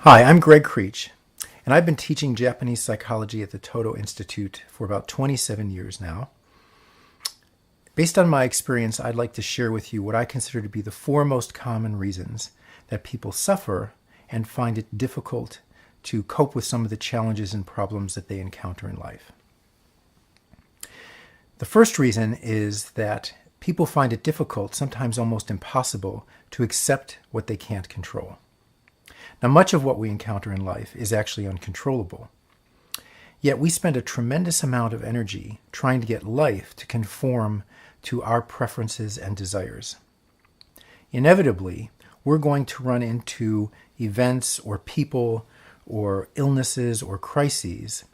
Hi, I'm Gregg Krech, and I've been teaching Japanese psychology at the ToDo Institute for about 27 years now. Based on my experience, I'd like to share with you what I consider to be the four most common reasons that people suffer and find it difficult to cope with some of the challenges and problems that they encounter in life. The first reason is that people find it difficult, sometimes almost impossible, to accept what they can't control. Now, much of what we encounter in life is actually uncontrollable. Yet we spend a tremendous amount of energy trying to get life to conform to our preferences and desires. Inevitably, we're going to run into events or people or illnesses or crises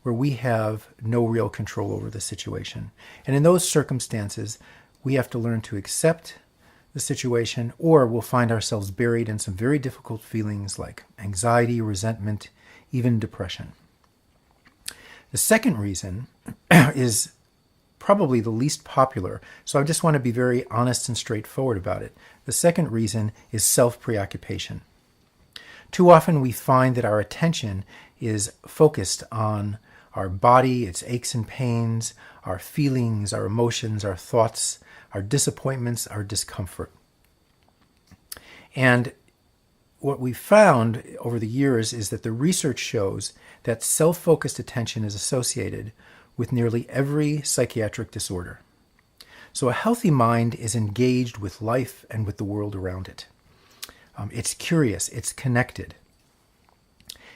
where we have no real control over the situation. And in those circumstances, we have to learn to accept the situation, or we'll find ourselves buried in some very difficult feelings like anxiety, resentment, even depression. The second reason is probably the least popular, so I just want to be very honest and straightforward about it. The second reason is self-preoccupation. Too often we find that our attention is focused on our body, its aches and pains, our feelings, our emotions, our thoughts, our disappointments, our discomfort. And what we've found over the years is that the research shows that self-focused attention is associated with nearly every psychiatric disorder. So a healthy mind is engaged with life and with the world around it. It's curious, it's connected.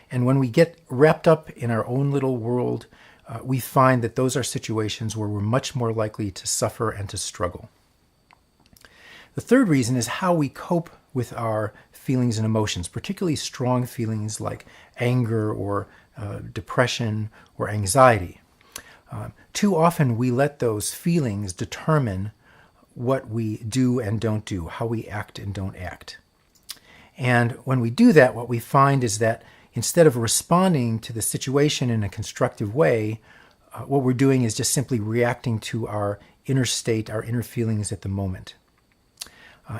And when we get wrapped up in our own little world, we find that those are situations where we're much more likely to suffer and to struggle. The third reason is how we cope with our feelings and emotions, particularly strong feelings like anger or depression or anxiety. Too often we let those feelings determine what we do and don't do, how we act and don't act. And when we do that, what we find is that instead of responding to the situation in a constructive way, what we're doing is just simply reacting to our inner state, our inner feelings at the moment.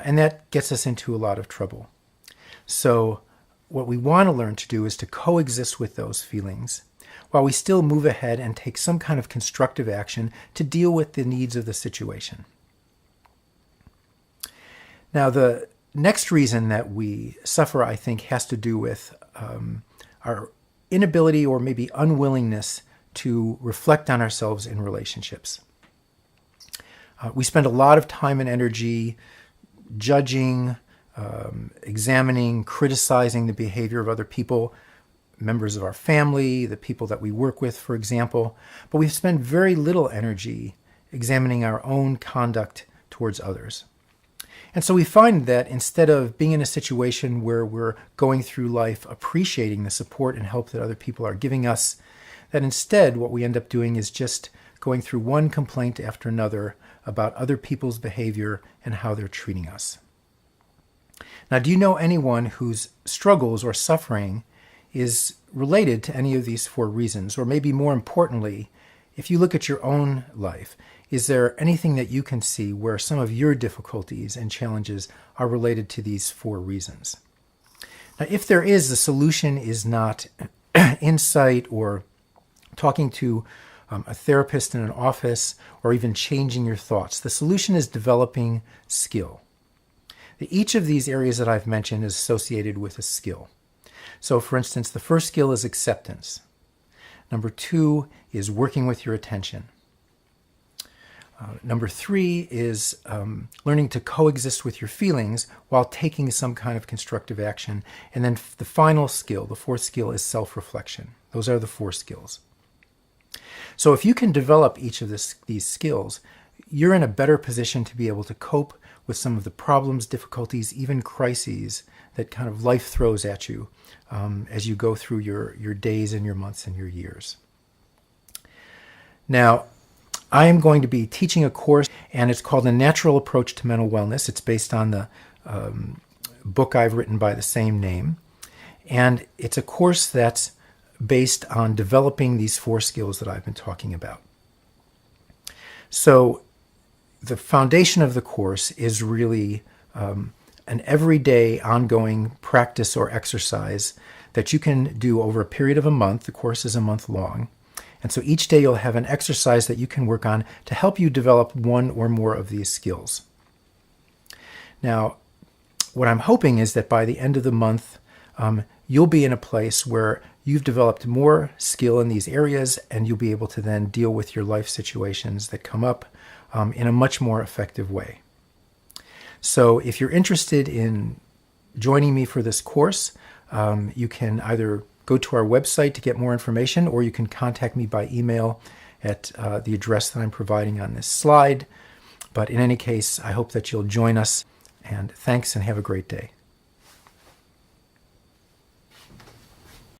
And that gets us into a lot of trouble. So what we want to learn to do is to coexist with those feelings while we still move ahead and take some kind of constructive action to deal with the needs of the situation. Now, the next reason that we suffer, I think, has to do with our inability or maybe unwillingness to reflect on ourselves in relationships. We spend a lot of time and energy judging, examining, criticizing the behavior of other people, members of our family, the people that we work with, for example, but we spend very little energy examining our own conduct towards others. And so we find that instead of being in a situation where we're going through life appreciating the support and help that other people are giving us, that instead what we end up doing is just going through one complaint after another about other people's behavior and how they're treating us. Now, do you know anyone whose struggles or suffering is related to any of these four reasons? Or maybe more importantly, if you look at your own life, is there anything that you can see where some of your difficulties and challenges are related to these four reasons? Now, if there is, the solution is not insight or talking to a therapist in an office or even changing your thoughts. The solution is developing skill. Each of these areas that I've mentioned is associated with a skill. So, for instance, the first skill is acceptance. Number 2 is working with your attention. Number 3 is learning to coexist with your feelings while taking some kind of constructive action. And then the final skill, the fourth skill, is self-reflection. Those are the 4 skills. So if you can develop each of these skills, you're in a better position to be able to cope with some of the problems, difficulties, even crises that kind of life throws at you as you go through your days and your months and your years. Now, I am going to be teaching a course, and it's called A Natural Approach to Mental Wellness. It's based on the book I've written by the same name. And it's a course that's based on developing these 4 skills that I've been talking about. So the foundation of the course is really an everyday ongoing practice or exercise that you can do over a period of a month. The course is a month long. And so each day you'll have an exercise that you can work on to help you develop one or more of these skills. Now, what I'm hoping is that by the end of the month, you'll be in a place where you've developed more skill in these areas, and you'll be able to then deal with your life situations that come up in a much more effective way. So if you're interested in joining me for this course, you can either go to our website to get more information, or you can contact me by email at the address that I'm providing on this slide. But in any case, I hope that you'll join us, and thanks and have a great day.